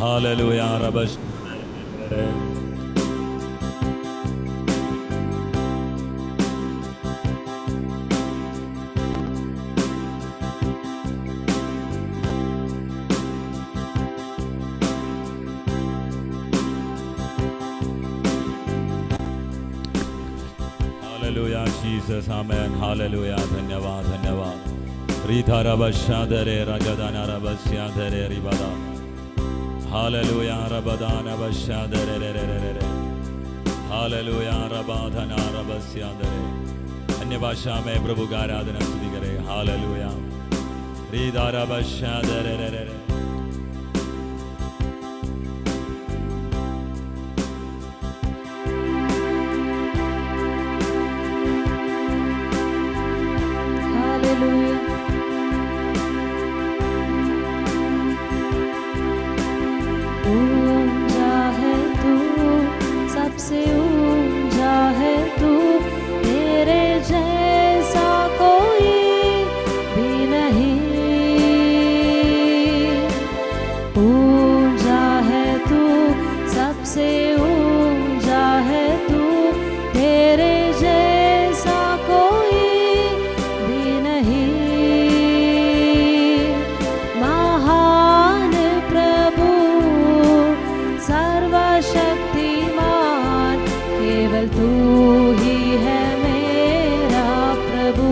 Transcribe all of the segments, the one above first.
Hallelujah रबश hallelujah Jesus amen hallelujah धन्यवाद धन्यवाद रीधा रबशादरे रगदाना रबस्यादरे रिबदा हालेलुया रबदाना बशादरे रे रे रे रे हालेलुया रबाधना रबस्यादरे अन्य भाषा में प्रभु का आराधना स्तुति करें हालेलुया रीधा रबशादरे रे रे रे ऊंचा है तू, सबसे ऊंचा है तू, तेरे जैसा कोई भी नहीं। ऊंचा है तू, सबसे ऊंचा है तू, तेरे जैसा कोई भी नहीं। महान प्रभु सर्वशक्तिमान, केवल तू ही है मेरा प्रभु।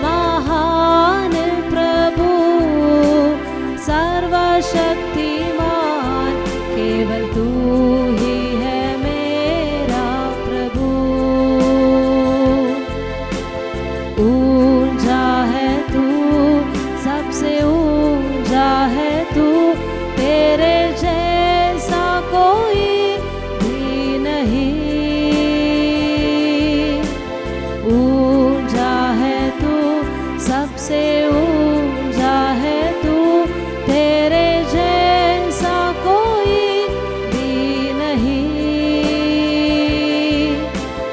महान प्रभु सर्वशक्तिमान, केवल तू ही है मेरा प्रभु। ऊंचा है तू, सबसे ऊंचा है तू, तेरे जैसा कोई भी नहीं। ऊंचा है तू, सबसे ऊंचा है तू, तेरे जैसा कोई भी नहीं।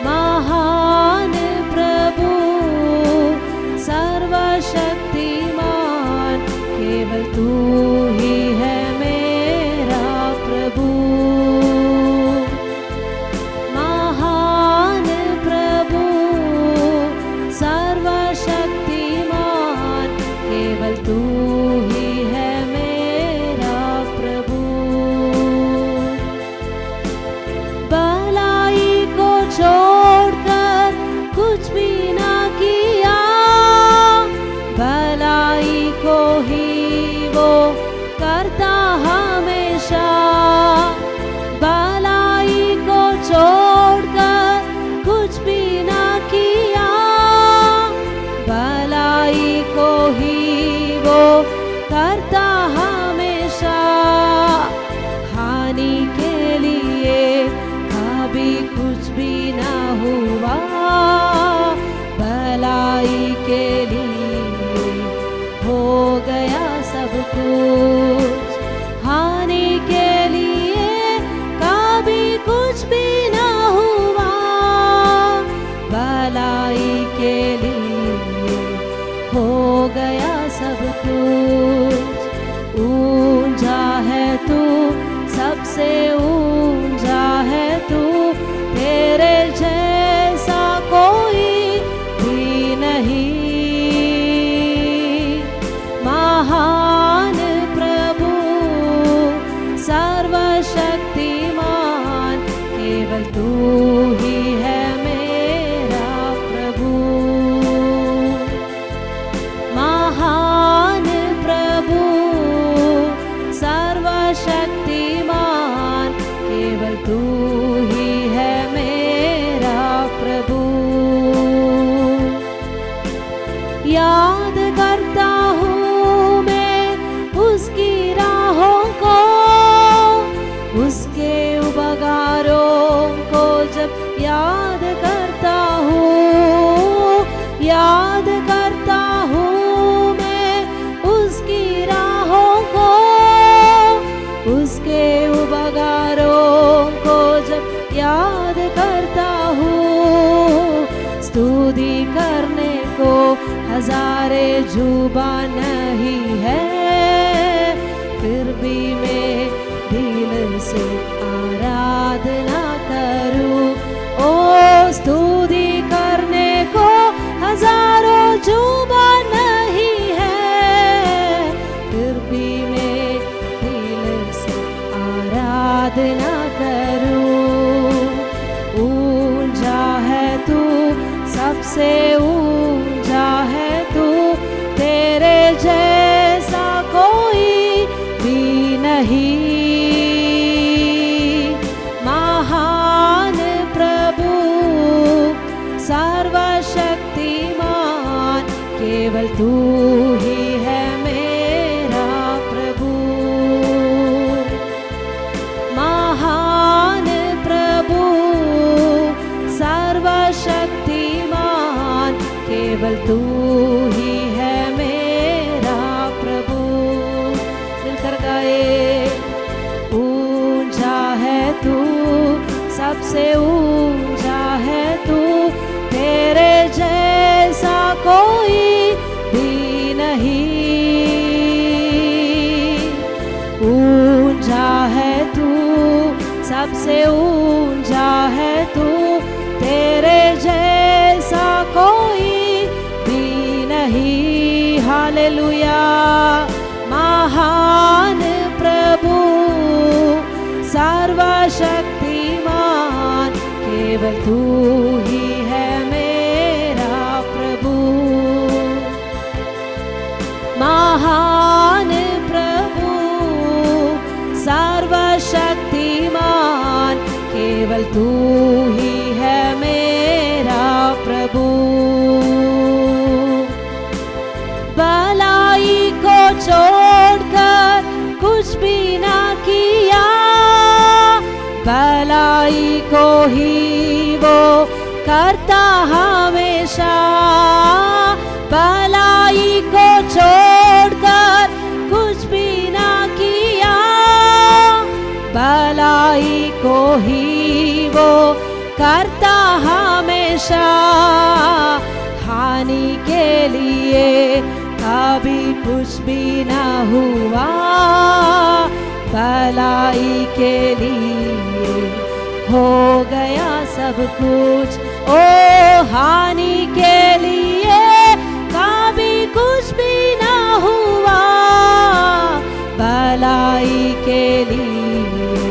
महान प्रभु सर्वशक्तिमान, केवल तू ही है मेरा प्रभु। महान प्रभु सर्वशक्तिमान, केवल तू ही है मेरा प्रभु। भलाई को छोड़कर कुछ भी ना किया, भलाई को ही वो करता हमेशा। भलाई को छोड़कर कुछ भी ना किया, भलाई को ही वो करता हमेशा। हानि के लिए कभी कुछ भी ना हुआ, भलाई के लिए हो गया सब कुछ। हानि के लिए कभी कुछ भी ना हुआ, भलाई के लिए हो गया सब कुछ। ऊंचा है तू, सबसे ऊंचा है तू, तेरे जैसा कोई भी नहीं। महान प्रभु सर्वशक्तिमान, केवल तू ही है मेरा प्रभु। महान प्रभु सर्वशक्तिमान, केवल तू ही है मेरा प्रभु। याद करता हूँ मैं उसकी राहों को, उसके उपकारों को जब याद करता हूँ। याद करता हूँ मैं उसकी राहों को, उसके उपकारों को जब याद करता हूँ। स्तुति करने को हजारे जुबान नहीं है, आराधना करूं। ऊंचा है तू, सबसे ऊंचा है तू, तेरे जैसा कोई भी नहीं। महान प्रभु सर्वशक्तिमान, केवल तू ही है मेरा प्रभु। महान प्रभु सर्वशक्तिमान, केवल तू ही है मेरा प्रभु। मिलकर गाए। ऊंचा है तू, सबसे ऊंचा है तू, तेरे जैसा कोई भी नहीं। ऊंचा है तू, सबसे ऊंचा है तू, तेरे जैसा कोई भी नहीं। हालेलुया। महान प्रभु सर्वशक्तिमान, केवल तू ही है मेरा प्रभु। महान प्रभु सर्वशक्तिमान, केवल तू ही है मेरा प्रभु। भलाई को छोड़कर कुछ भी ना किया, भलाई को ही वो करता हमेशा। भलाई को छोड़कर कुछ भी ना किया, भलाई को ही वो करता हमेशा। हानि के लिए कभी कुछ भी ना हुआ, भलाई के लिए हो गया सब कुछ। ओ हानि के लिए कभी कुछ भी ना हुआ, भलाई के लिए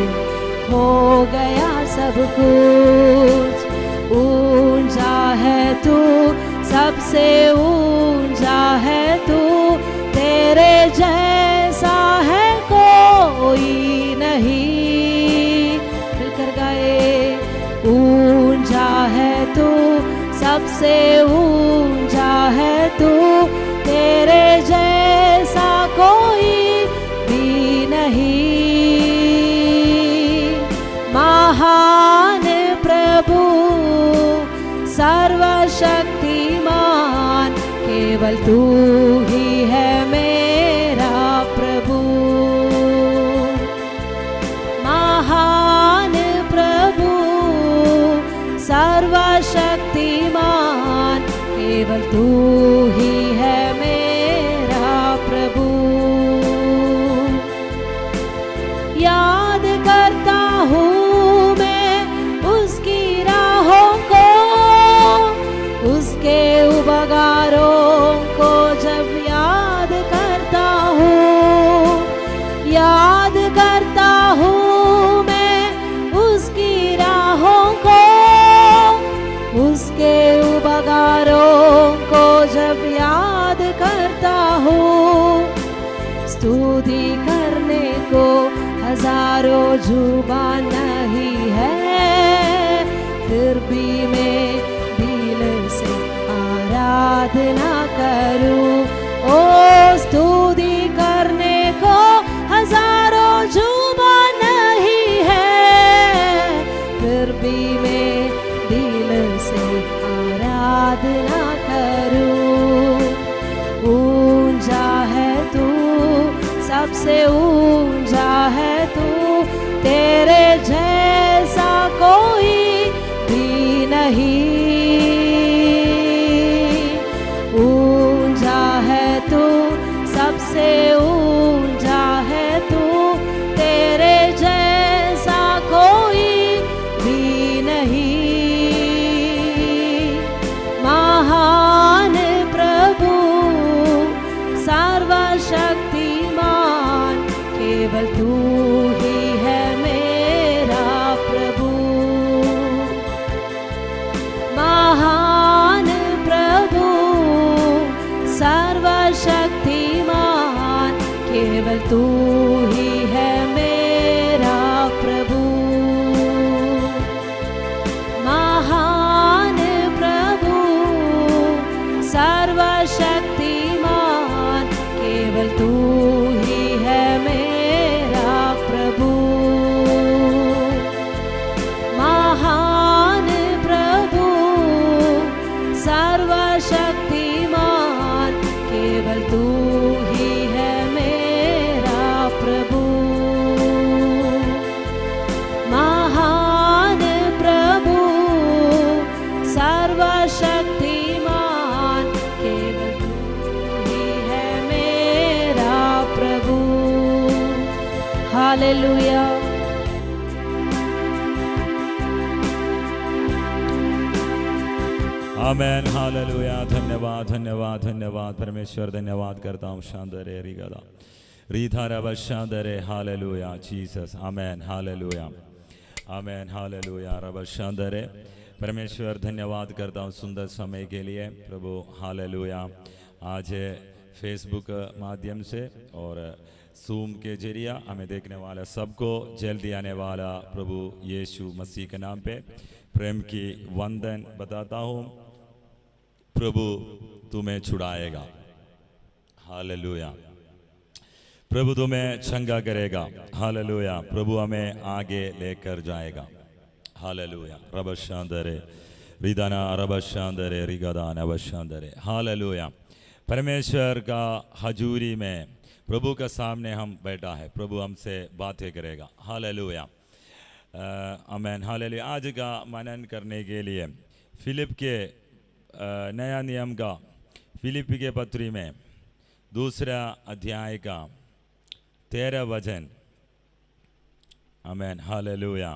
हो गया सब कुछ। ऊंचा है तू, सबसे ऊंचा है तू, तेरे जैसा है कोई नहीं। मिलकर गाए। ऊंचा है तू, सबसे ऊंचा है तू, तेरे जैसा कोई भी नहीं। महान प्रभु सर्वशक्तिमान, केवल तू ही है मेरा प्रभु। महान प्रभु सर्वशक्तिमान, केवल तू ही है मेरा प्रभु। याद करता हूँ मैं उसकी राहों को, उसके उपकारों को जब याद करता हूँ। याद करता हूँ मैं उसकी राहों को, उसके उपकारों को जब याद करता हूँ। स्तुति करने को हजारों जुबान नहीं है, फिर भी मैं दिल से आराधना करूं। ओ स्तुति करने को हजारों जुबान नहीं है, फिर भी मैं दिल से आराधना करूं। ऊंचा है तू, सबसे ऊंचा है तू, तेरे जैसा कोई भी नहीं। ऊंचा है तू, सबसे ऊंचा है तू, तेरे जैसा कोई भी नहीं। महान प्रभु सर्वशक्तिमान, केवल तू ही है मेरा केवल तू ही है मेरा प्रभु। महान प्रभु सर्वशक्तिमान, केवल तू ही है मेरा प्रभु। महान प्रभु सर्वशक्तिमान, केवल तू ही है मेरा प्रभु। महान प्रभु सर्वशक्तिमान, केवल तू ही है मेरा प्रभु। हालेलुया। आमेन, हालेलुया। धन्यवाद धन्यवाद धन्यवाद परमेश्वर, धन्यवाद करता हूँ। शांदरे रिगदा रीधारा शांदरे, hallelujah Jesus. Amen, hallelujah amen, hallelujah रब शांदरे। परमेश्वर धन्यवाद करता हूँ सुंदर समय के लिए प्रभु, हालेलुया। आज फेसबुक माध्यम से और जूम के जरिए हमें देखने वाला सबको जल्दी आने वाला प्रभु यीशु मसीह के नाम पे प्रेम की वंदन बताता हूँ। प्रभु तुम्हें छुड़ाएगा, हालेलुया। प्रभु तुम्हें चंगा करेगा, हालेलुया। प्रभु हमें आगे लेकर जाएगा, हालेलुया। रब शांदरे रिदाना रब शांदरे रिगदा नब शांदरे, हालेलुया। परमेश्वर का हजूरी में प्रभु के सामने हम बैठा है, प्रभु हमसे बातें करेगा, हालेलुया आमेन, हालेलुया। आज का मनन करने के लिए फिलिप के नया नियम का फिलिपी के पत्री में दूसरा अध्याय का 13 वचन, आमेन, हालेलुया,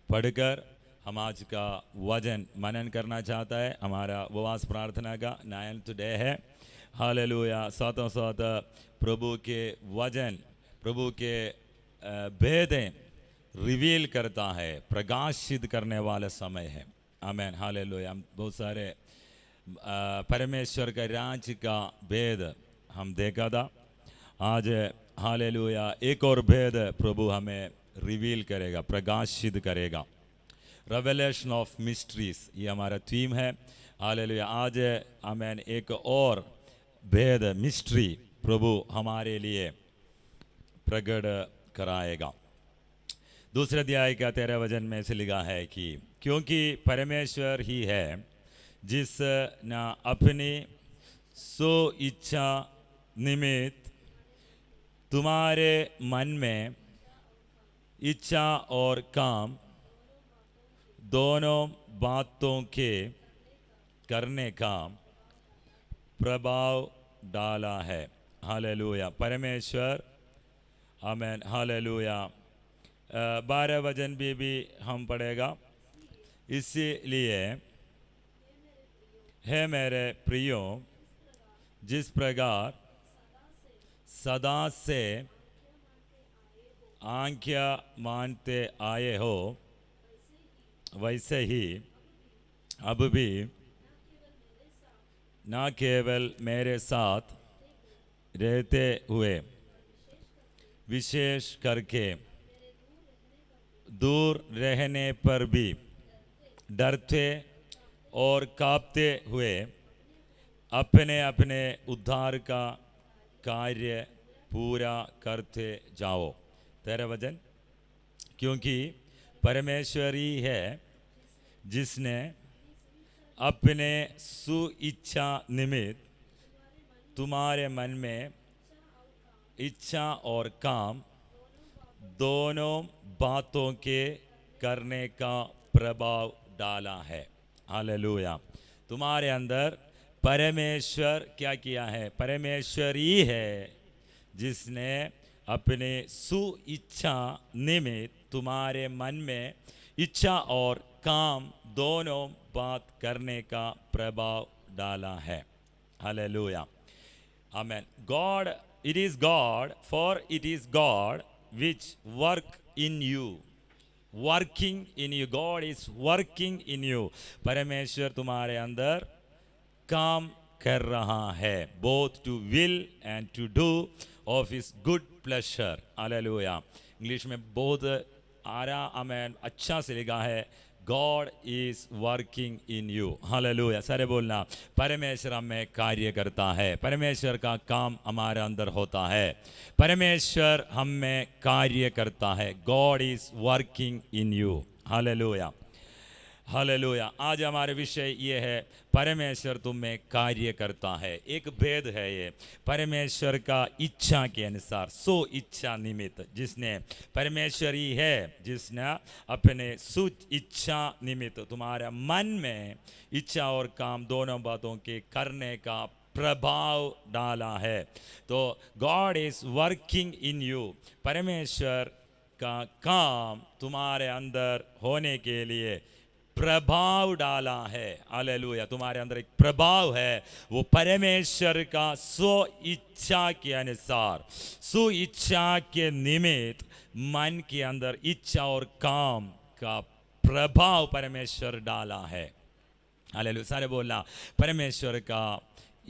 पढ़कर हम आज का वचन मनन करना चाहता है। हमारा उपवास प्रार्थना का 9th डे है, हालेलुया। साथों साथ प्रभु के वचन, प्रभु के भेदें रिवील करता है, प्रकाशित करने वाला समय है, आमेन, हालेलुया। बहुत सारे परमेश्वर के राज्य का भेद हम देखा था। आज हालेलुया एक और भेद प्रभु हमें रिवील करेगा, प्रकाशित करेगा। रेवलेशन ऑफ मिस्ट्रीज, ये हमारा थीम है, हालेलुया। आज आमेन एक और भेद, मिस्ट्री प्रभु हमारे लिए प्रकट कराएगा। दूसरे अध्याय का 13 वचन में से लिखा है कि क्योंकि परमेश्वर ही है जिस न अपनी सो इच्छा निमित्त तुम्हारे मन में इच्छा और काम दोनों बातों के करने का प्रभाव डाला है, हालेलुया। परमेश्वर, आमेन, हालेलुया। 12 वचन भी हम पढ़ेगा। इसीलिए है मेरे प्रियो, जिस प्रकार सदा से आज्ञा मानते आए हो, वैसे ही अब भी न केवल मेरे साथ रहते हुए, विशेष करके दूर रहने पर भी डरते और कांपते हुए अपने अपने उद्धार का कार्य पूरा करते जाओ। 13 वचन, क्योंकि परमेश्वर ही है जिसने अपने सुइच्छा निमित्त तुम्हारे मन में इच्छा और काम दोनों बातों के करने का प्रभाव डाला है, हालेलुया। तुम्हारे अंदर परमेश्वर क्या किया है? परमेश्वर ही है जिसने अपने सुइच्छा निमित्त तुम्हारे मन में इच्छा और काम दोनों बात करने का प्रभाव डाला है, hallelujah, amen. God, it is God, for it is God which work in you, working in you. God is working in you. परमेश्वर तुम्हारे अंदर काम कर रहा है, both to will and to do of his good pleasure. Hallelujah. English में बहुत आरा आमेन अच्छा से लिखा है, God is working in you. Hallelujah. सारे बोलना, परमेश्वर हमें कार्य करता है, परमेश्वर का काम हमारे अंदर होता है, परमेश्वर हमें कार्य करता है। God is working in you. Hallelujah, hallelujah. आज हमारे विषय ये है, परमेश्वर तुम में कार्य करता है। एक भेद है ये, परमेश्वर का इच्छा के अनुसार, सो इच्छा निमित्त, जिसने परमेश्वर ही है जिसने अपने सुच इच्छा निमित्त तुम्हारे मन में इच्छा और काम दोनों बातों के करने का प्रभाव डाला है। तो God is working in you, परमेश्वर का काम तुम्हारे अंदर होने के लिए प्रभाव डाला है। हालेलुया। तुम्हारे अंदर एक प्रभाव है, वो परमेश्वर का स्व इच्छा के अनुसार, सु इच्छा के निमित्त मन के अंदर इच्छा और काम का प्रभाव परमेश्वर डाला है। हालेलुया। सारे बोलना, परमेश्वर का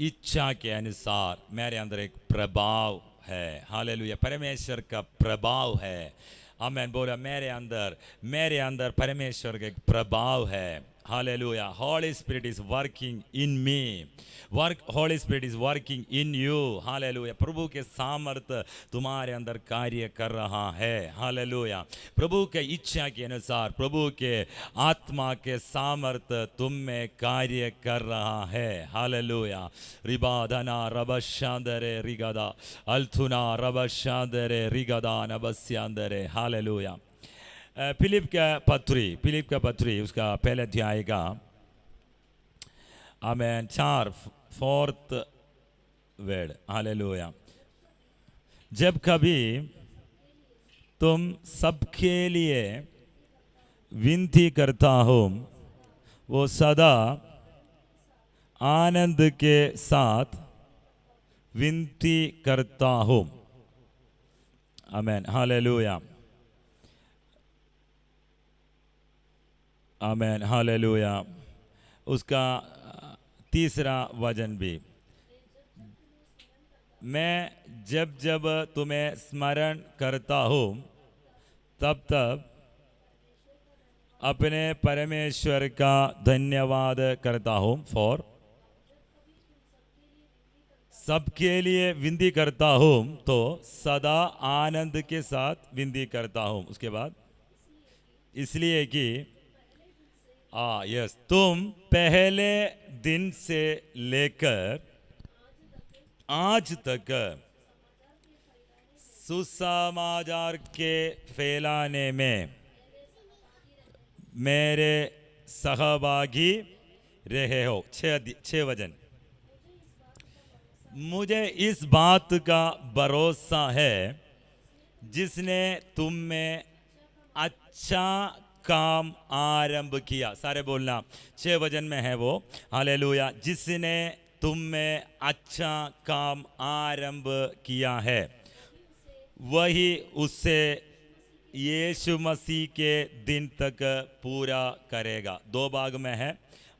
इच्छा के अनुसार मेरे अंदर एक प्रभाव है। हालेलुया। परमेश्वर का प्रभाव है। आमेन। बोला, मेरे अंदर परमेश्वर का एक प्रभाव है। Hallelujah. Holy spirit is working in me, Holy spirit is working in you. Hallelujah. प्रभु के सामर्थ्य तुम्हारे अंदर कार्य कर रहा है। हालेलुया। प्रभु के इच्छा के अनुसार, प्रभु के आत्मा के सामर्थ्य तुम में कार्य कर रहा है। हालेलुया। रिबाधना रबशांदरे रिगदा अल्थुना रबशांदरे रिगदा नबस्यांदरे। हालेलुया। फिलिप का पत्री उसका पहले अध्याय का आमेन 4th वर्ड। हालेलुया। जब कभी तुम सबके लिए विनती करता हूँ, वो सदा आनंद के साथ विनती करता हूँ। आमेन। हालेलुया, आमेन। हालेलुया। उसका तीसरा वचन भी, मैं जब जब तुम्हें स्मरण करता हूँ तब तब अपने परमेश्वर का धन्यवाद करता हूँ। फॉर सबके लिए विनती करता हूँ, तो सदा आनंद के साथ विनती करता हूँ। उसके बाद, इसलिए कि यस, तुम पहले दिन से लेकर आज तक सुसमाचार के फैलाने में मेरे सहभागी रहे हो। 6 वचन। मुझे इस बात का भरोसा है, जिसने तुम में अच्छा काम आरंभ किया। सारे बोलना, 6 वचन में है वो। हालेलुया। जिसने तुम में अच्छा काम आरंभ किया है, वही उससे यीशु मसीह के दिन तक पूरा करेगा। 2 भाग में है।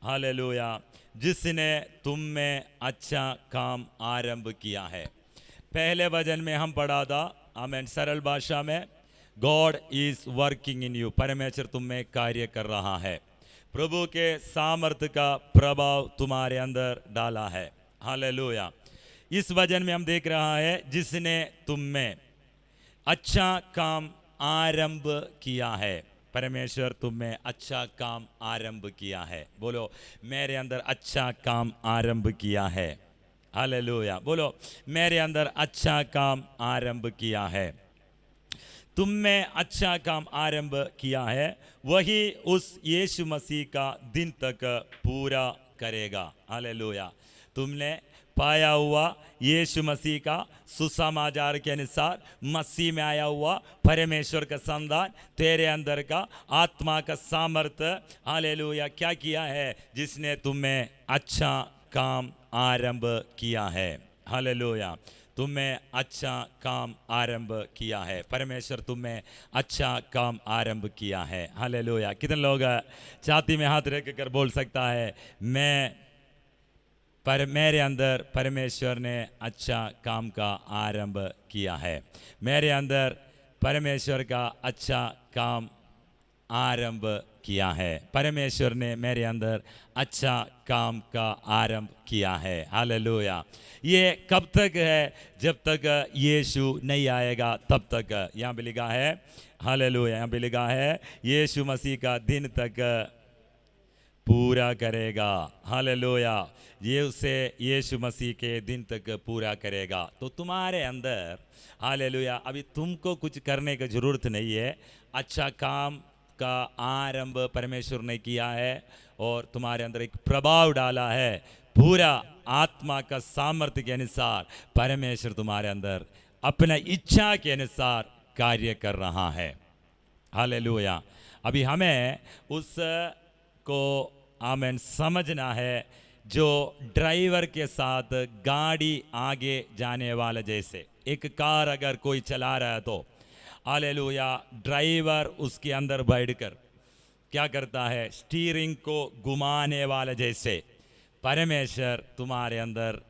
हालेलुया। जिसने तुम में अच्छा काम आरंभ किया है। पहले वचन में हम पढ़ा था, आमेन, सरल भाषा में, God is working in you, परमेश्वर तुम में कार्य कर रहा है। प्रभु के सामर्थ्य का प्रभाव तुम्हारे अंदर डाला है। हालेलुया। इस वचन में हम देख रहा है, जिसने तुम में अच्छा काम आरंभ किया है। परमेश्वर तुम में अच्छा काम आरंभ किया है। बोलो, मेरे अंदर अच्छा काम आरंभ किया है। हालेलुया। बोलो, मेरे अंदर अच्छा काम आरंभ किया है। तुम में अच्छा काम आरंभ किया है, वही उस यीशु मसीह का दिन तक पूरा करेगा। हालेलुया। तुमने पाया हुआ यीशु मसीह का सुसमाचार के अनुसार मसीह में आया हुआ परमेश्वर का संतान, तेरे अंदर का आत्मा का सामर्थ्य, हालेलुया, क्या किया है? जिसने तुम्हें अच्छा काम आरंभ किया है। हालेलुया। तुम्हें अच्छा काम आरंभ किया है। परमेश्वर तुम्हें अच्छा काम आरंभ किया है। हालेलुया। कितने लोग छाती में हाथ रख कर बोल सकता है, मैं पर मेरे अंदर परमेश्वर ने अच्छा काम का आरंभ किया है। मेरे अंदर परमेश्वर का अच्छा काम आरंभ किया है। परमेश्वर ने मेरे अंदर अच्छा काम का आरंभ किया है। हालेलुया। ये कब तक है? जब तक यीशु नहीं आएगा तब तक। यहाँ पे लिखा है, हालेलुया, यहाँ पे लिखा है यीशु मसीह का दिन तक पूरा करेगा। हालेलुया। ये उसे यीशु मसीह के दिन तक पूरा करेगा। तो तुम्हारे अंदर, हालेलुया, अभी तुमको कुछ करने की ज़रूरत नहीं है। अच्छा काम का आरंभ परमेश्वर ने किया है और तुम्हारे अंदर एक प्रभाव डाला है। पूरा आत्मा का सामर्थ्य के अनुसार परमेश्वर तुम्हारे अंदर अपना इच्छा के अनुसार कार्य कर रहा है। हालेलुया। अभी हमें उस को आमेन समझना है जो ड्राइवर के साथ गाड़ी आगे जाने वाला, जैसे एक कार अगर कोई चला रहा है तो हालेलुया, ड्राइवर उसके अंदर बैठकर क्या करता है? स्टीयरिंग को घुमाने वाला जैसे परमेश्वर तुम्हारे अंदर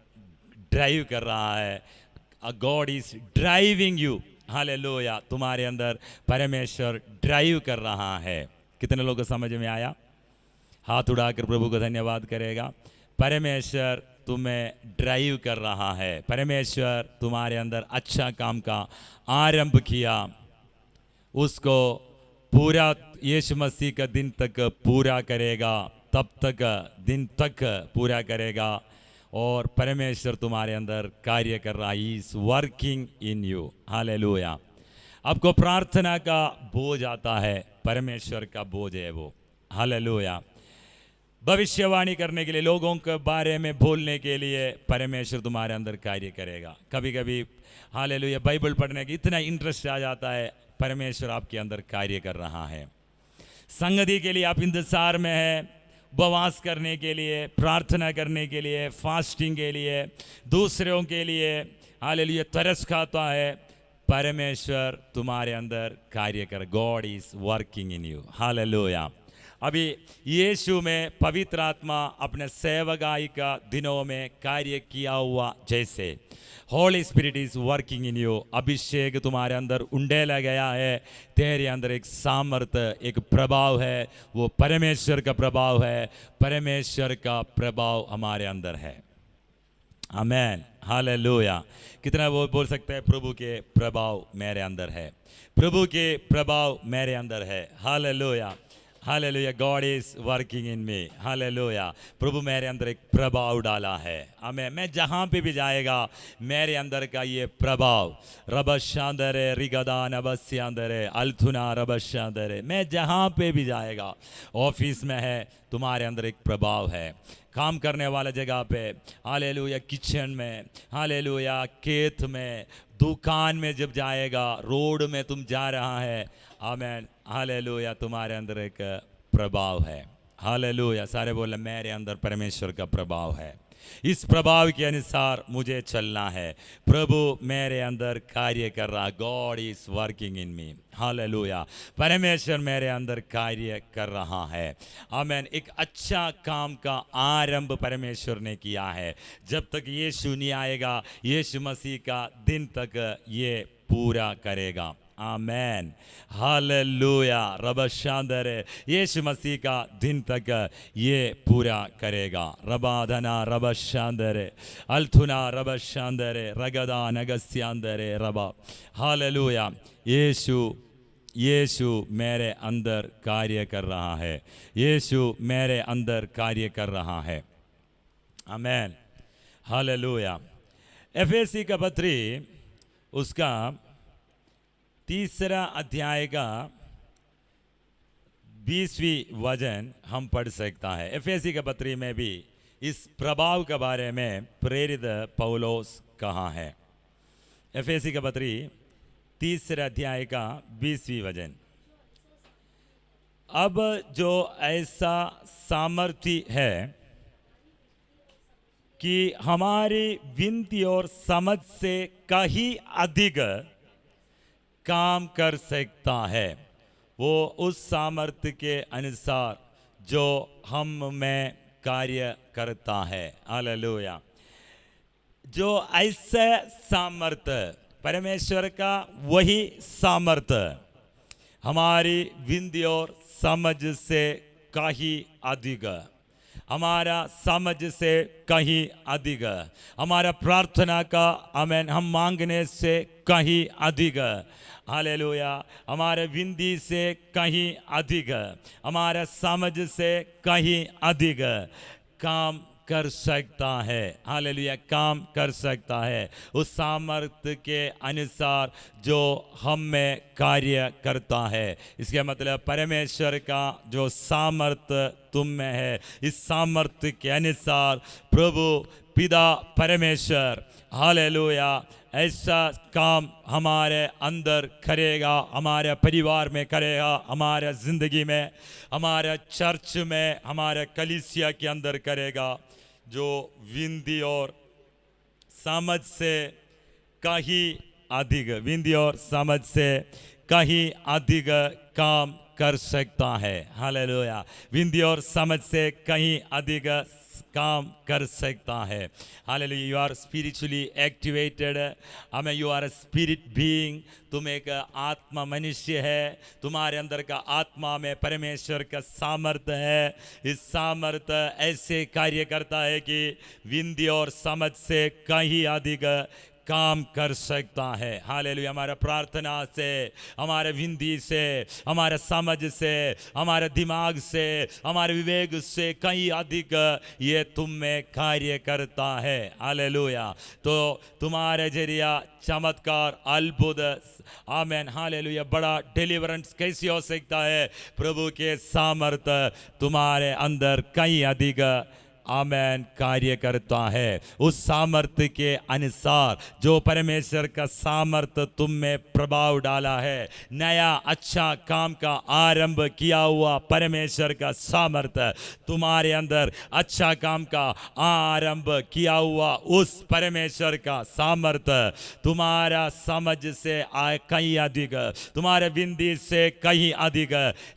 ड्राइव कर रहा है। God is driving you. Hallelujah. तुम्हारे अंदर परमेश्वर ड्राइव कर रहा है। कितने लोगों को समझ में आया? हाथ उड़ाकर प्रभु को धन्यवाद करेगा। परमेश्वर तुम्हें ड्राइव कर रहा है। परमेश्वर तुम्हारे अंदर अच्छा काम का आरंभ किया, उसको पूरा यीशु मसीह का दिन तक पूरा करेगा। तब तक दिन तक पूरा करेगा और परमेश्वर तुम्हारे अंदर कार्य कर रहा है। Is working in you. Hallelujah. आपको प्रार्थना का बोझ आता है, परमेश्वर का बोझ है वो। हालेलुया। भविष्यवाणी करने के लिए, लोगों के बारे में बोलने के लिए परमेश्वर तुम्हारे अंदर कार्य करेगा। कभी कभी हालेलुया बाइबल पढ़ने की इतना इंटरेस्ट आ जाता है, परमेश्वर आपके अंदर कार्य कर रहा है। संगति के लिए आप इंतजार में हैं, उपवास करने के लिए, प्रार्थना करने के लिए, फास्टिंग के लिए, दूसरों के लिए हालेलुया तरस खाता है। परमेश्वर तुम्हारे अंदर कार्य कर। God is working in you. Hallelujah. अभी यीशु में पवित्र आत्मा अपने सेवकाई का दिनों में कार्य किया हुआ जैसे holy spirit is working in you. अभिषेक तुम्हारे अंदर उंडेला गया है। तेरे अंदर एक सामर्थ्य, एक प्रभाव है, वो परमेश्वर का प्रभाव है। परमेश्वर का प्रभाव हमारे अंदर है। आमेन। हालेलुया। कितना वो बोल सकते हैं? प्रभु के प्रभाव मेरे अंदर है। प्रभु के प्रभाव मेरे अंदर है। Hallelujah. Hallelujah. God is working in me. Hallelujah. प्रभु मेरे अंदर एक प्रभाव डाला है। आमेन। मैं जहाँ पे भी जाएगा मेरे अंदर का ये प्रभाव, रबशांदरे रिगदान अबस्यांदरे अल्थुना रबशांदरे, मैं जहाँ पे भी जाएगा, ऑफिस में है तुम्हारे अंदर एक प्रभाव है। काम करने वाला जगह पे, हालेलुया, किचन में, हालेलुया, खेत में, दुकान में जब जाएगा, रोड में तुम जा रहा है, आमेन, हालेलुया, तुम्हारे अंदर एक प्रभाव है। हालेलुया। सारे बोले मेरे अंदर परमेश्वर का प्रभाव है। इस प्रभाव के अनुसार मुझे चलना है। प्रभु मेरे अंदर कार्य कर रहा। God is working in me. Hallelujah. परमेश्वर मेरे अंदर कार्य कर रहा है। आमेन। एक अच्छा काम का आरंभ परमेश्वर ने किया है। जब तक यीशु नहीं आएगा, यीशु मसीह का दिन तक ये पूरा करेगा। आमेन। हालेलुया। रबशांदरे, यीशु मसीह का दिन तक ये पूरा करेगा। रबाधना रबशांदरे अल्थुना रबशांदरे रगदा नगस्यांदरे रबा। हालेलुया। यीशु मेरे अंदर कार्य कर रहा है। यीशु मेरे अंदर कार्य कर रहा है। आमेन। हालेलुया। एफेसी का पत्री उसका 3 अध्याय का 20वीं वचन हम पढ़ सकता है। एफेसी के पत्री में भी इस प्रभाव के बारे में प्रेरित पौलोस कहा है। एफेसी का पत्री 3 अध्याय का 20वीं वचन। अब जो ऐसा सामर्थ्य है कि हमारी विनती और समझ से कहीं अधिक काम कर सकता है, वो उस सामर्थ्य के अनुसार जो हम में कार्य करता है। हालेलुया। जो ऐसे सामर्थ्य परमेश्वर का, वही सामर्थ्य हमारी विंध्य और समझ से कहीं अधिक, हमारा समझ से कहीं अधिक, हमारा प्रार्थना का आमेन हम मांगने से कहीं अधिक, हालेलुया, हमारे विंदी से कहीं अधिक, हमारा समझ से कहीं अधिक काम कर सकता है। हालेलुया, काम कर सकता है उस सामर्थ्य के अनुसार जो हम में कार्य करता है। इसका मतलब परमेश्वर का जो सामर्थ्य तुम में है, इस सामर्थ्य के अनुसार प्रभु पिता परमेश्वर हालेलुया ऐसा काम हमारे अंदर करेगा, हमारे परिवार में करेगा, हमारे ज़िंदगी में, हमारे चर्च में, हमारे कलीसिया के अंदर करेगा, जो विंदी और समझ से कहीं अधिक, विंदी और समझ से कहीं अधिक काम कर सकता है। हालेलुया, विंदी और समझ से कहीं अधिक काम कर सकता है। Hallelujah, you are spiritually activated, हमें you are a spirit being, तुम एक आत्मा मनुष्य है, तुम्हारे अंदर का आत्मा में परमेश्वर का सामर्थ्य है। इस सामर्थ्य ऐसे कार्य करता है कि विंध्य और समझ से कहीं अधिक काम कर सकता है। हालेलुया, हमारा प्रार्थना से, हमारे विंदी से, हमारे समझ से, हमारे दिमाग से, हमारे विवेक से कहीं अधिक ये तुम में कार्य करता है। हालेलुया, तो तुम्हारे जरिया चमत्कार, अद्भुत, आमेन, हालेलुया, बड़ा डिलीवरेंस कैसे हो सकता है? प्रभु के सामर्थ्य तुम्हारे अंदर कहीं अधिक आमेन कार्य करता है। उस सामर्थ्य के अनुसार जो परमेश्वर का सामर्थ्य तुम में प्रभाव डाला है, नया अच्छा काम का आरंभ किया हुआ परमेश्वर का सामर्थ्य तुम्हारे अंदर, अच्छा काम का आरंभ किया हुआ उस परमेश्वर का सामर्थ्य तुम्हारा समझ से कहीं अधिक, तुम्हारे विंदी से कहीं अधिक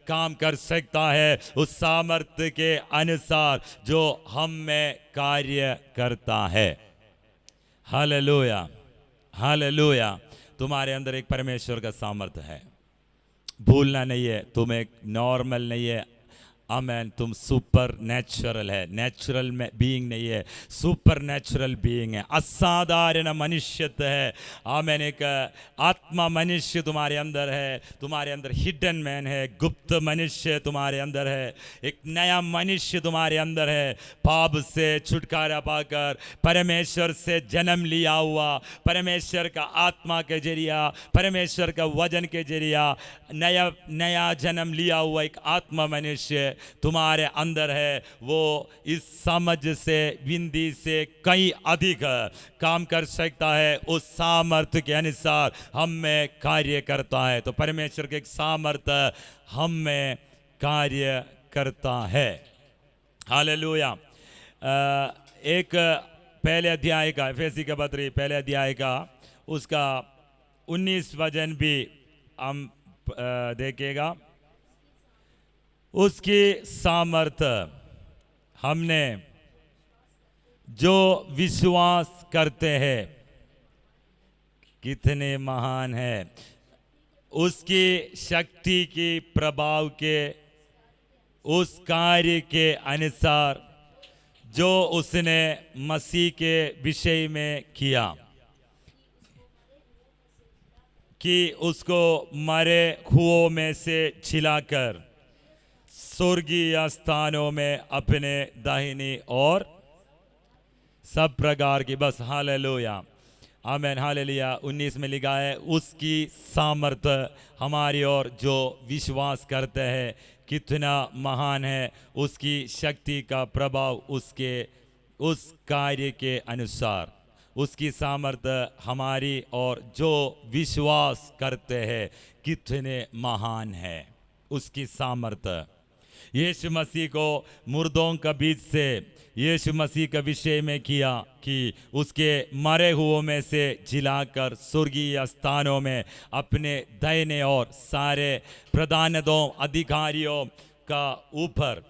काम कर सकता है। उस सामर्थ्य के अनुसार जो हम में कार्य करता है। हालेलुया, हालेलुया, तुम्हारे अंदर एक परमेश्वर का सामर्थ्य है, भूलना नहीं है। तुम एक नॉर्मल नहीं है, आमेन, तुम सुपर नेचुरल है, नेचुरल में बीइंग नहीं है, सुपर नेचुरल बीइंग है, असाधारण मनुष्यत्व है। आमेन, एक आत्मा मनुष्य तुम्हारे अंदर है, तुम्हारे अंदर हिडन मैन है, गुप्त मनुष्य तुम्हारे अंदर है, एक नया मनुष्य तुम्हारे अंदर है, पाप से छुटकारा पाकर परमेश्वर से जन्म लिया हुआ, परमेश्वर का आत्मा के जरिया, परमेश्वर का वचन के जरिया नया जन्म लिया हुआ एक आत्मा मनुष्य तुम्हारे अंदर है। वो इस समझ से, विंदी से कहीं अधिक काम कर सकता है। उस सामर्थ्य के अनुसार हम में कार्य करता है। तो परमेश्वर के एक सामर्थ्य हम में कार्य करता है। हालेलुया। एक पहले अध्याय का, एफेसी के पत्री पहले अध्याय का उसका 19 वचन भी हम देखेगा। उसकी सामर्थ्य हमने जो विश्वास करते हैं, कितने महान है, उसकी शक्ति की प्रभाव के उस कार्य के अनुसार जो उसने मसीह के विषय में किया, कि उसको मरे हुओं में से छिलाकर स्वर्गीय स्थानों में अपने दाहिनी और सब प्रकार की, बस हालेलुया, आमेन, हालेलुया। 19 में लिखा है उसकी सामर्थ्य हमारी ओर जो विश्वास करते हैं कितना महान है, उसकी शक्ति का प्रभाव उसके उस कार्य के अनुसार, उसकी सामर्थ्य हमारी और जो विश्वास करते हैं कितने महान है। उसकी सामर्थ्य यीशु मसीह को मुर्दों का बीच से यीशु मसीह का विषय में किया कि उसके मरे हुओं में से जिलाकर स्वर्गीय स्थानों में अपने दाहिने और सारे प्रधानों अधिकारियों का ऊपर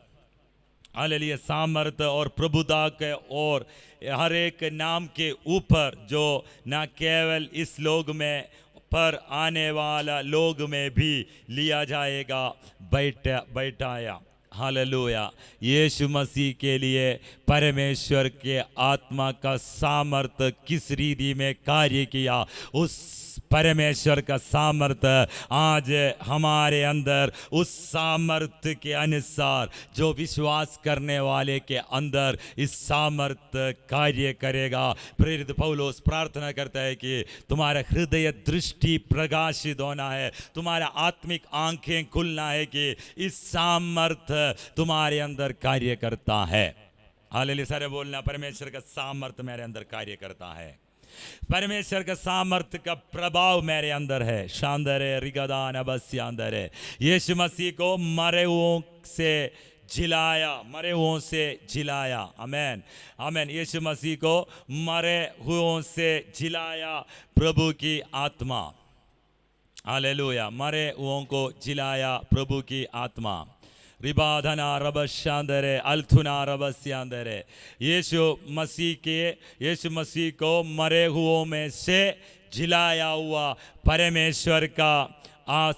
हालेलुया, सामर्थ्य और प्रभुता के और हर एक नाम के ऊपर जो न केवल इस लोक में पर आने वाला लोक में भी लिया जाएगा, बैठाया। हालेलुया, यीशु मसीह के लिए परमेश्वर के आत्मा का सामर्थ्य किस रीति में कार्य किया, उस परमेश्वर का सामर्थ्य आज हमारे अंदर उस सामर्थ्य के अनुसार जो विश्वास करने वाले के अंदर इस सामर्थ्य कार्य करेगा। प्रेरित पौलुस प्रार्थना करता है कि तुम्हारा हृदय दृष्टि प्रकाशित होना है, तुम्हारा आत्मिक आंखें खुलना है कि इस सामर्थ्य तुम्हारे अंदर कार्य करता है। हालेलुया, सारे बोलना, परमेश्वर का सामर्थ्य मेरे अंदर कार्य करता है, परमेश्वर का सामर्थ्य का प्रभाव मेरे अंदर है। शांदरे रिगदान अबस्यांदरे, यीशु मसीह को मरे हुओं से जिलाया, मरे हुओं से जिलाया। आमेन, आमेन। यीशु मसीह को मरे हुओं से जिलाया प्रभु की आत्मा। हालेलुया, मरे हुओं को जिलाया प्रभु की आत्मा। रिबाधना रबशांदरे अल्थुना रबस्यांदरे, यीशु मसीह को मरे हुओं में से जिलाया हुआ परमेश्वर का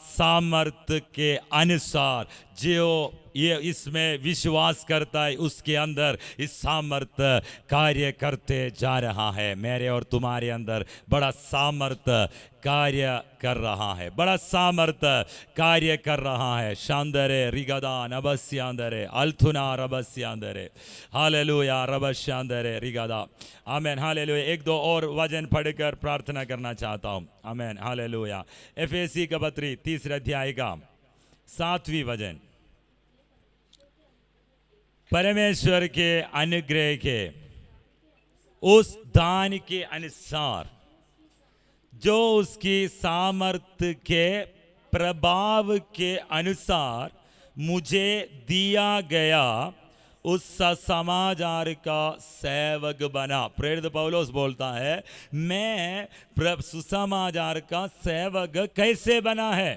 सामर्थ्य के अनुसार जो ये इसमें विश्वास करता है उसके अंदर इस सामर्थ्य कार्य करते जा रहा है। मेरे और तुम्हारे अंदर बड़ा सामर्थ्य कार्य कर रहा है, बड़ा सामर्थ्य कार्य कर रहा है। शांदरे रिगदा नबस्यांदरे अल्थुना रबस्यांदरे, हालेलुया, रबस्यांदरे रिगदा। आमेन, हालेलुया। एक दो और वचन पढ़कर प्रार्थना करना चाहता हूँ। आमेन, हालेलुया। एफएसी का पत्री 3 अध्याय का 7वां वचन, परमेश्वर के अनुग्रह के उस दान के अनुसार जो उसकी सामर्थ्य के प्रभाव के अनुसार मुझे दिया गया, उस समाचार का सेवक बना। प्रेरित पौलुस बोलता है, मैं सुसमाचार का सेवक कैसे बना है।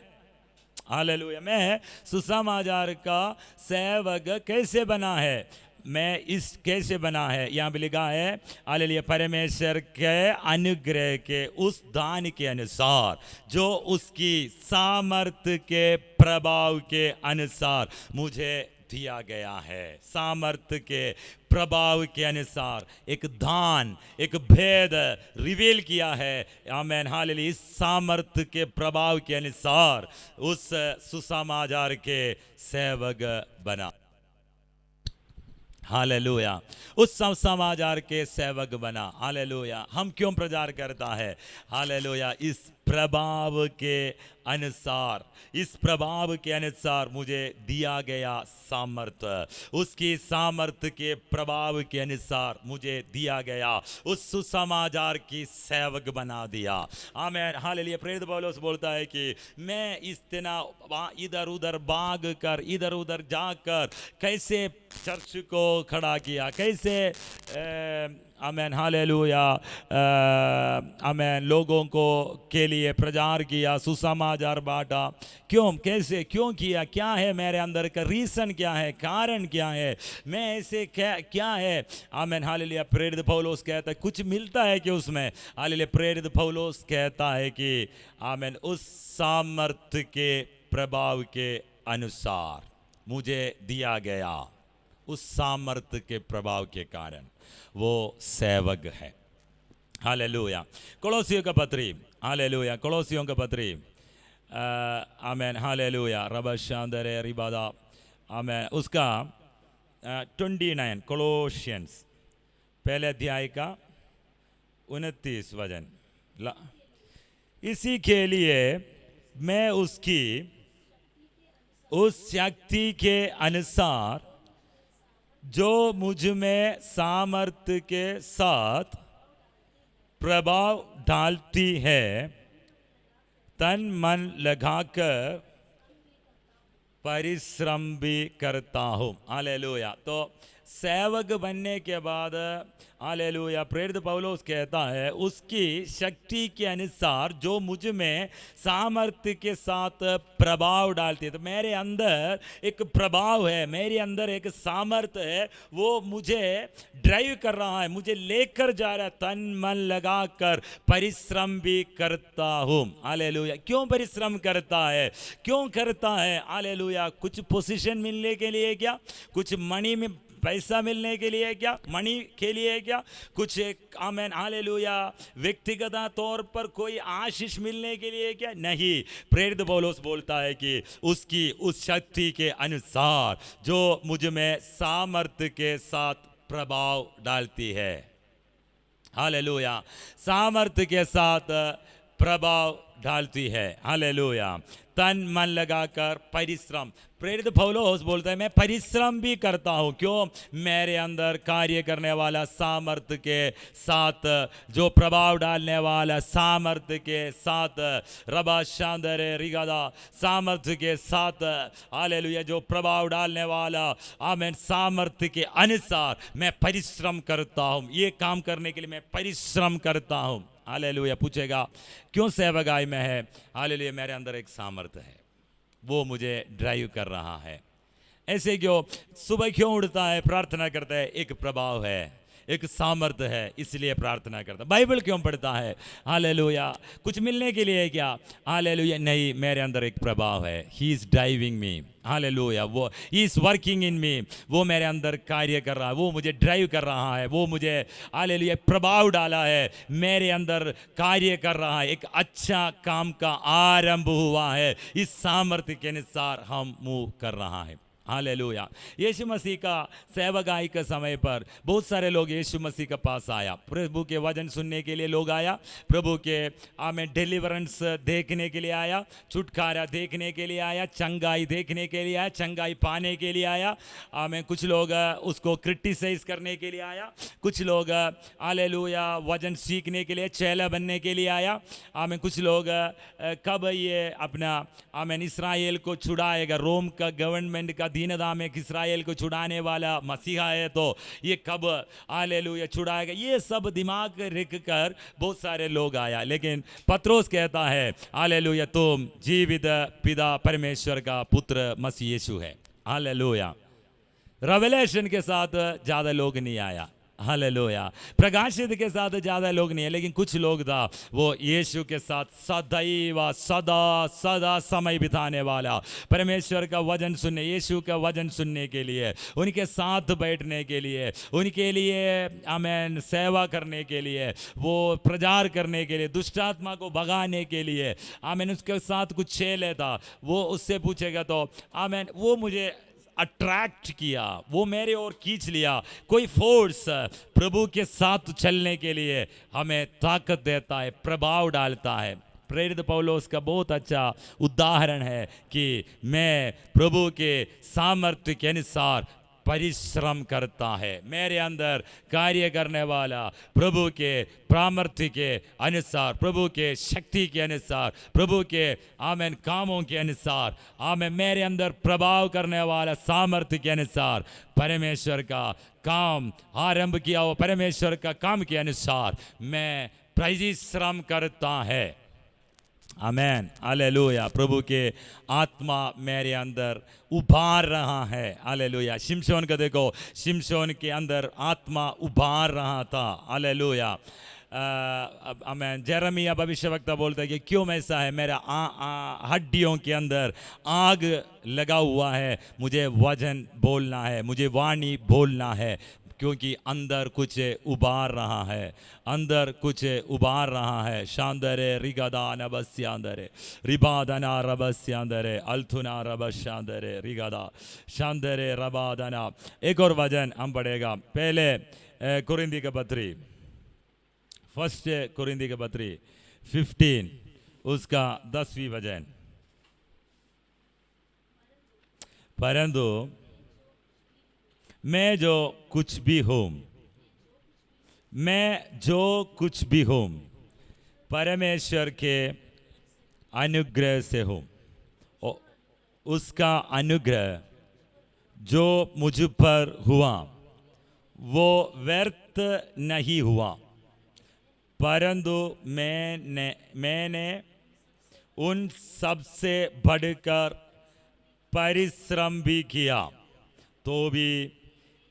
हालेलुया, मैं सुसमाचार का सेवक कैसे बना है। मैं इस कैसे बना है, यहाँ पे लिखा है हालेलुया, परमेश्वर के अनुग्रह के उस दान के अनुसार जो उसकी सामर्थ्य के प्रभाव के अनुसार मुझे दिया गया है। सामर्थ्य के प्रभाव के अनुसार एक दान, एक भेद रिवील किया है। आमेन, हालेलुया। इस सामर्थ्य के प्रभाव के अनुसार उस सुसमाचार के सेवक बना। हालेलुया, उस समाचार के सेवक बना। हालेलुया, हम क्यों प्रचार करता है। हालेलुया, इस प्रभाव के अनुसार, इस प्रभाव के अनुसार मुझे दिया गया सामर्थ्य, उसकी सामर्थ्य के प्रभाव के अनुसार मुझे दिया गया, उस सुसमाचार की सेवक बना दिया। आमेन, हालेलुया। प्रेरित पौलुस बोलता है कि मैं इस तरह इधर उधर भाग कर, इधर उधर जाकर कैसे चर्च को खड़ा किया, कैसे आमेन, हालेलुया, आमेन, लोगों को के लिए प्रचार किया, सुसमाचार बांटा। क्यों, कैसे, क्यों किया, क्या है मेरे अंदर का रीज़न, क्या है, कारण क्या है, मैं ऐसे क्या है। आमेन, हालेलुया। प्रेरित पौलुस कहता है कुछ मिलता है कि उसमें। हालेलुया, प्रेरित पौलुस कहता है कि आमेन, उस सामर्थ्य के प्रभाव के अनुसार मुझे दिया गया, उस सामर्थ्य के प्रभाव के कारण वो सेवक है। हालेलुया। कोलोसियों का पत्री, हालेलुया, कोलोसियों का पत्री, आमेन, हालेलुया, रबशांदरे रिबादा, आमेन, उसका 29, कोलोशियंस पहले अध्याय का 29 वचन। इसी के लिए मैं उसकी उस शक्ति के अनुसार जो मुझ में सामर्थ्य के साथ प्रभाव डालती है, तन मन लगाकर परिश्रम भी करता हूँ। हालेलुया। तो सेवक बनने के बाद हालेलुया प्रेरित पौलुस कहता है उसकी शक्ति के अनुसार जो मुझ में सामर्थ्य के साथ प्रभाव डालती है। तो मेरे अंदर एक प्रभाव है, मेरे अंदर एक सामर्थ्य है, वो मुझे ड्राइव कर रहा है, मुझे लेकर जा रहा है। तन मन लगाकर परिश्रम भी करता हूँ। हालेलुया। क्यों परिश्रम करता है? क्यों करता है? हालेलुया। कुछ पोजीशन मिलने के लिए क्या? कुछ मनी में पैसा मिलने के लिए क्या? मनी के लिए क्या? कुछ आमेन हालेलुया व्यक्तिगत तौर पर कोई आशीष मिलने के लिए क्या? नहीं। प्रेरित पौलुस बोलता है कि उसकी उस शक्ति के अनुसार जो मुझ में सामर्थ्य के साथ प्रभाव डालती है। हालेलुया। सामर्थ्य के साथ प्रभाव डालती है। हालेलुया। तन मन लगाकर परिश्रम। प्रेरित पौलुस बोलता है मैं परिश्रम भी करता हूँ। क्यों? मेरे अंदर कार्य करने वाला सामर्थ्य के साथ, जो प्रभाव डालने वाला सामर्थ्य के साथ, रबा शांदरे रिगादा सामर्थ्य के साथ, हालेलुया जो प्रभाव डालने वाला आमेन सामर्थ्य के अनुसार मैं परिश्रम करता हूँ। ये काम करने के लिए मैं परिश्रम करता हूँ। हालेलुया। पूछेगा क्यों सेवकाई में है? हालेलुया मेरे अंदर एक सामर्थ्य है, वो मुझे ड्राइव कर रहा है। ऐसे क्यों? सुबह क्यों उठता है, प्रार्थना करता है? एक प्रभाव है, एक सामर्थ्य है, इसलिए प्रार्थना करता है। बाइबल क्यों पढ़ता है? हालेलुया। कुछ मिलने के लिए क्या? हालेलुया नहीं, मेरे अंदर एक प्रभाव है। He is driving me. Hallelujah. वो ही इज वर्किंग इन मी। वो मेरे अंदर कार्य कर रहा है, वो मुझे ड्राइव कर रहा है, वो मुझे हालेलुया प्रभाव डाला है, मेरे अंदर कार्य कर रहा है। एक अच्छा काम का आरंभ हुआ है, इस सामर्थ्य के अनुसार हम मूव कर रहा है। हालेलुया। यीशु मसीह का सेवकाई के समय पर बहुत सारे लोग यीशु मसीह के पास आया, प्रभु के वचन सुनने के लिए लोग आया, प्रभु के आमेन डिलीवरेंस देखने के लिए आया, छुटकारा देखने के लिए आया, चंगाई देखने के लिए आया, चंगाई पाने के लिए आया। आमेन। कुछ लोग उसको क्रिटिसाइज करने के लिए आया, कुछ लोग हालेलुया वचन सीखने के लिए, चेला बनने के लिए आया। आमेन। कुछ लोग कब ये अपना आमेन इस्राएल को छुड़ाएगा, रोम का गवर्नमेंट का दीनता में इस्राएल को छुड़ाने वाला मसीहा है, तो ये कब हालेलुया छुड़ाएगा? ये सब दिमाग रख कर बहुत सारे लोग आया। लेकिन पत्रोस कहता है हालेलुया तुम जीवित पिता परमेश्वर का पुत्र मसीह यीशु है। हालेलुया। रेवलेशन के साथ ज़्यादा लोग नहीं आया। हालेलुया। प्रकाशित के साथ ज़्यादा लोग नहीं है, लेकिन कुछ लोग था वो यीशु के साथ सदैव सदा सदा समय बिताने वाला, परमेश्वर का वचन सुनने, यीशु का वचन सुनने के लिए, उनके साथ बैठने के लिए, उनके लिए आमेन सेवा करने के लिए, वो प्रचार करने के लिए, दुष्ट आत्मा को भगाने के लिए आमेन उसके साथ कुछ छेले था। वो उससे पूछेगा तो आमेन वो मुझे अट्रैक्ट किया, वो मेरे ओर खींच लिया। कोई फोर्स प्रभु के साथ चलने के लिए हमें ताकत देता है, प्रभाव डालता है। प्रेरित पौलुस का बहुत अच्छा उदाहरण है कि मैं प्रभु के सामर्थ्य के अनुसार परिश्रम करता है। मेरे अंदर कार्य करने वाला प्रभु के सामर्थ्य के अनुसार, प्रभु के शक्ति के अनुसार, प्रभु के आमेन कामों के अनुसार, आमेन मेरे अंदर प्रभाव करने वाला सामर्थ्य के अनुसार परमेश्वर का काम आरंभ किया हो, परमेश्वर का काम के अनुसार मैं परिश्रम करता है। आमेन। हालेलुया। प्रभु के आत्मा मेरे अंदर उभार रहा है। हालेलुया। शिमशोन का देखो, शिमशोन के अंदर आत्मा उभार रहा था। हालेलुया। आमेन। जेरमिया भविष्यवक्ता बोलता है कि क्यों ऐसा है, मेरा हड्डियों के अंदर आग लगा हुआ है, मुझे वचन बोलना है, मुझे वाणी बोलना है, क्योंकि अंदर कुछ उबार रहा है, अंदर कुछ उबार रहा है। शांदरे रिगदान बस्यांदरे रिबादना रबस्यांदरे अल्थुना रबस्यांदरे रिगदा शांदरे रबादना। एक और वचन हम पढ़ेगा, पहले कुरिन्दी का पत्री, फर्स्ट कुरिन्दी का पत्री 15 उसका 10वीं वचन। परंतु मैं जो कुछ भी हूँ, मैं जो कुछ भी हूँ परमेश्वर के अनुग्रह से हूँ। उसका अनुग्रह जो मुझ पर हुआ वो व्यर्थ नहीं हुआ, परंतु मैंने उन सबसे बढ़कर परिश्रम भी किया, तो भी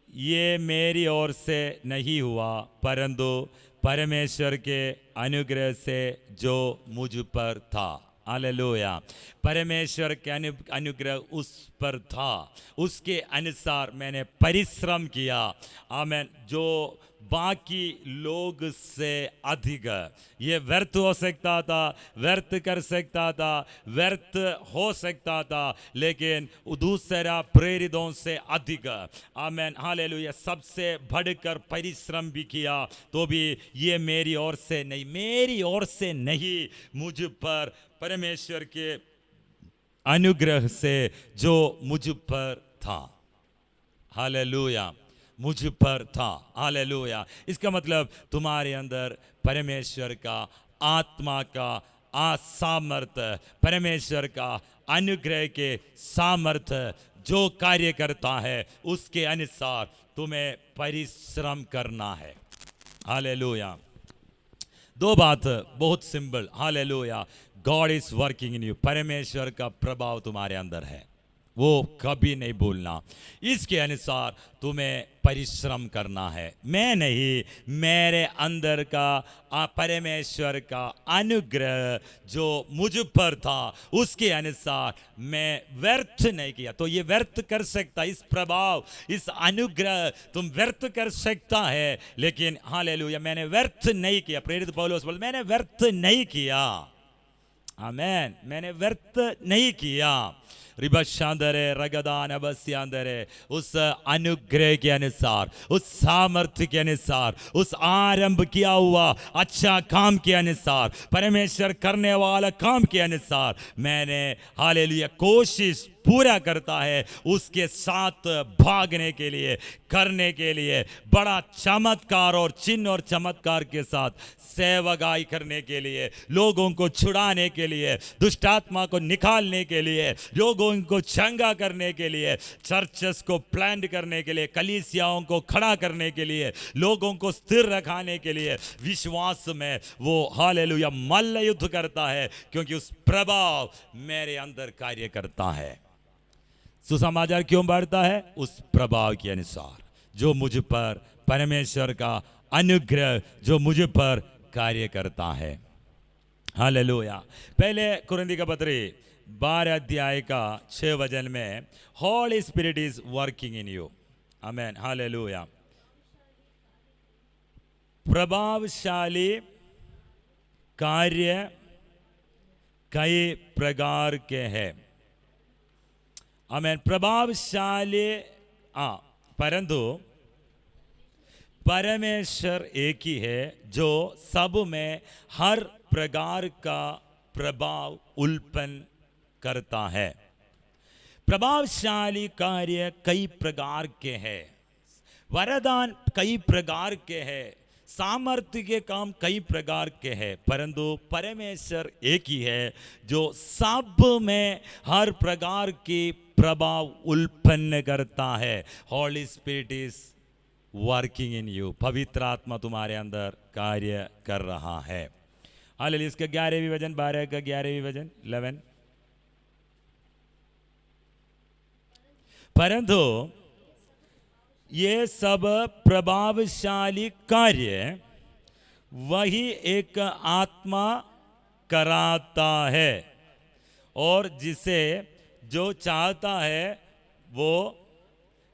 ये मेरी ओर से नहीं हुआ, परंतु परमेश्वर के अनुग्रह से जो मुझ पर था। हालेलुया। परमेश्वर के अनुग्रह उस पर था, उसके अनुसार मैंने परिश्रम किया। आमेन। जो बाकी लोग से अधिक, ये व्यर्थ हो सकता था, व्यर्थ कर सकता था, व्यर्थ हो सकता था, लेकिन दूसरा प्रेरितों से अधिक, आमेन, हालेलुया, सबसे बढ़कर परिश्रम भी किया, तो भी ये मेरी ओर से नहीं, मेरी ओर से नहीं, मुझ पर परमेश्वर के अनुग्रह से जो मुझ पर था। हालेलुया। मुझ पर था। हालेलुया। इसका मतलब तुम्हारे अंदर परमेश्वर का आत्मा का सामर्थ्य, परमेश्वर का अनुग्रह के सामर्थ्य जो कार्य करता है, उसके अनुसार तुम्हें परिश्रम करना है। हालेलुया। दो बात बहुत simple. Hallelujah. God is working in you. परमेश्वर का प्रभाव तुम्हारे अंदर है, वो कभी नहीं भूलना। इसके अनुसार तुम्हें परिश्रम करना है। मैं नहीं, मेरे अंदर का परमेश्वर का अनुग्रह जो मुझ पर था, उसके अनुसार मैं व्यर्थ नहीं किया। तो ये व्यर्थ कर सकता, इस प्रभाव, इस अनुग्रह तुम व्यर्थ कर सकता है, लेकिन हालेलुया, मैंने व्यर्थ नहीं किया। प्रेरित पौलुस बोलते, मैंने व्यर्थ नहीं किया। आमेन। मैंने व्यर्थ नहीं किया। रिबशांदरे रगदान बस्यांदरे, उस अनुग्रह के अनुसार, उस सामर्थ्य के अनुसार, उस आरंभ किया हुआ अच्छा काम के अनुसार, परमेश्वर करने वाला काम के अनुसार मैंने हालेलुया कोशिश पूरा करता है, उसके साथ भागने के लिए, करने के लिए, बड़ा चमत्कार और चिन्ह और चमत्कार के साथ सेवकाई करने के लिए, लोगों को छुड़ाने के लिए, दुष्ट आत्मा को निकालने के लिए, लोगों को चंगा करने के लिए, चर्चेस को प्लान करने के लिए, कलीसियाओं को खड़ा करने के लिए, लोगों को स्थिर रखाने के लिए, विश्वास में वो हालेलुया मल्ल युद्ध करता है, क्योंकि उस प्रभाव मेरे अंदर कार्य करता है। सुसमाचार क्यों बढ़ता है? उस प्रभाव के अनुसार जो मुझ पर परमेश्वर का अनुग्रह जो मुझ पर कार्य करता है। हालेलुया। पहले कुरिन्थी का पत्री 12 अध्याय का 6 वचन में, Holi spirit is working in you. Amen. Hallelujah. प्रभावशाली कार्य कई प्रकार के हैं। आमेन। प्रभावशाली, परंतु परमेश्वर एक ही है जो सब में हर प्रकार का प्रभाव उत्पन्न करता है। प्रभावशाली कार्य कई प्रकार के हैं, वरदान कई प्रकार के हैं, सामर्थ्य के काम कई प्रकार के हैं, परंतु परमेश्वर एक ही है जो सब में हर प्रकार की प्रभाव उत्पन्न करता है। Holi spirit is working in you. पवित्र आत्मा तुम्हारे अंदर कार्य कर रहा है। हालेलुया। इसका 11वीं वचन, 12 का 11वीं वचन 11। परंतु ये सब प्रभावशाली कार्य वही एक आत्मा कराता है, और जिसे जो चाहता है वो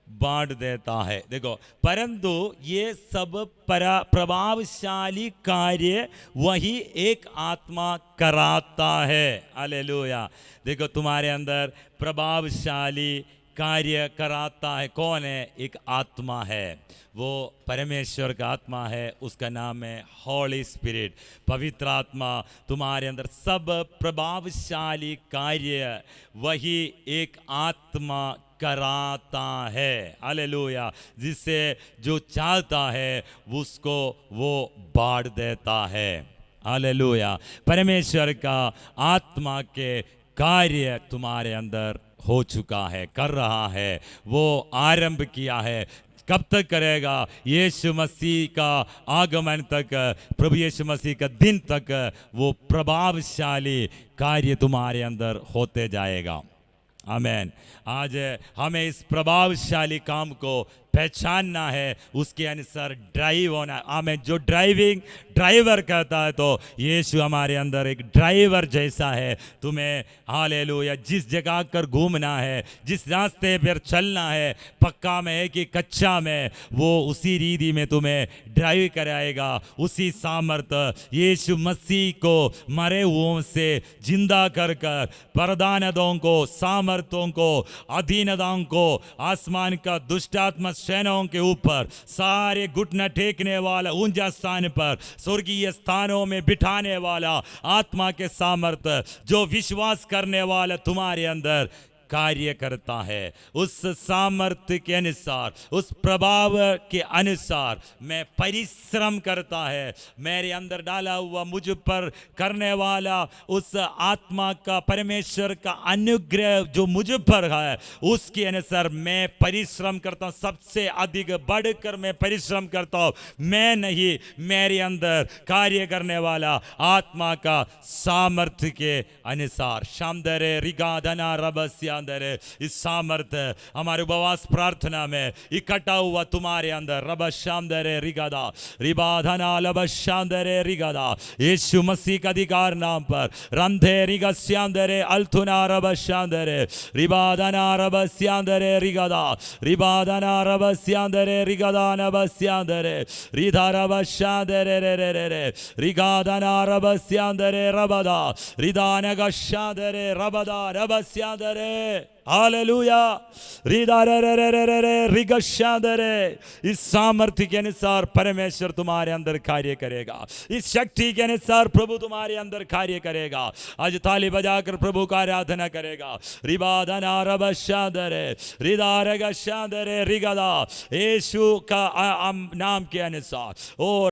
बांट देता है। देखो, परंतु ये सब प्रभावशाली कार्य वही एक आत्मा कराता है। हालेलुया। देखो, तुम्हारे अंदर प्रभावशाली कार्य कराता है कौन है? एक आत्मा है, वो परमेश्वर का आत्मा है, उसका नाम है होली स्पिरिट। पवित्र आत्मा तुम्हारे अंदर सब प्रभावशाली कार्य वही एक आत्मा कराता है। हालेलुया। जिससे जो चाहता है उसको वो बांट देता है। हालेलुया। परमेश्वर का आत्मा के कार्य तुम्हारे अंदर हो चुका है, कर रहा है, वो आरंभ किया है, कब तक करेगा? यीशु मसीह का आगमन तक, प्रभु यीशु मसीह का दिन तक वो प्रभावशाली कार्य तुम्हारे अंदर होते जाएगा। आमेन। आज हमें इस प्रभावशाली काम को पहचानना है, उसके अनुसार ड्राइव होना। आमेन। जो ड्राइवर कहता है, तो यीशु हमारे अंदर एक ड्राइवर जैसा है। तुम्हें हालेलुया जिस जगह कर घूमना है, जिस रास्ते पर चलना है, पक्का में है कि कच्चा में, वो उसी रीति में तुम्हें ड्राइव कराएगा। उसी सामर्थ्य यीशु मसीह को मरे हुओं से जिंदा कर कर वरदानों को, सामर्थ्यों को, अधीनताओं को, आसमान का दुष्टात्मा सेनाओं के ऊपर सारे घुटना टेकने वाला ऊंचा स्थान पर स्वर्गीय स्थानों में बिठाने वाला आत्मा के सामर्थ्य, जो विश्वास करने वाला तुम्हारे अंदर कार्य करता है, उस सामर्थ्य के अनुसार, उस प्रभाव के अनुसार मैं परिश्रम करता है। मेरे अंदर डाला हुआ, मुझ पर करने वाला उस आत्मा का, परमेश्वर का अनुग्रह जो मुझ पर है, उसके अनुसार मैं परिश्रम करता हूँ। सबसे अधिक बढ़कर मैं परिश्रम करता हूँ। मैं नहीं, मेरे अंदर कार्य करने वाला आत्मा का सामर्थ्य के अनुसार। शामदरे रिगाधना रबस्या, इस सामर्थ्य हमारे उपवास प्रार्थना में इकट्ठा हुआ तुम्हारे अंदर। रबशांदरे रिगादा रिबाधना लबशांदरे रिगादा, यीशु मसीह का अधिकार नाम पर रंधे रिगस्यांदरे अल्थुना रबशांदरे रिबाधना रबस्यांदरे रिगादा रिबाधना रबस्यांदरे रिगादा नबस्यांदरे रिधा रबशांदरे रे रे रे रे रिगाधना रबस्यांदरे रबदा रिदान गशांदरे रबदा रबस्यांदरे। हालेलुया। इस सामर्थ्य के अनुसार परमेश्वर तुम्हारे अंदर कार्य करेगा। इस शक्ति के अनुसार प्रभु तुम्हारे अंदर कार्य करेगा। आज ताली बजाकर प्रभु का आराधना करेगा। रिबाधना रबशादरे रिदारगशादरे रिगदा, यीशु का नाम के अनुसार। और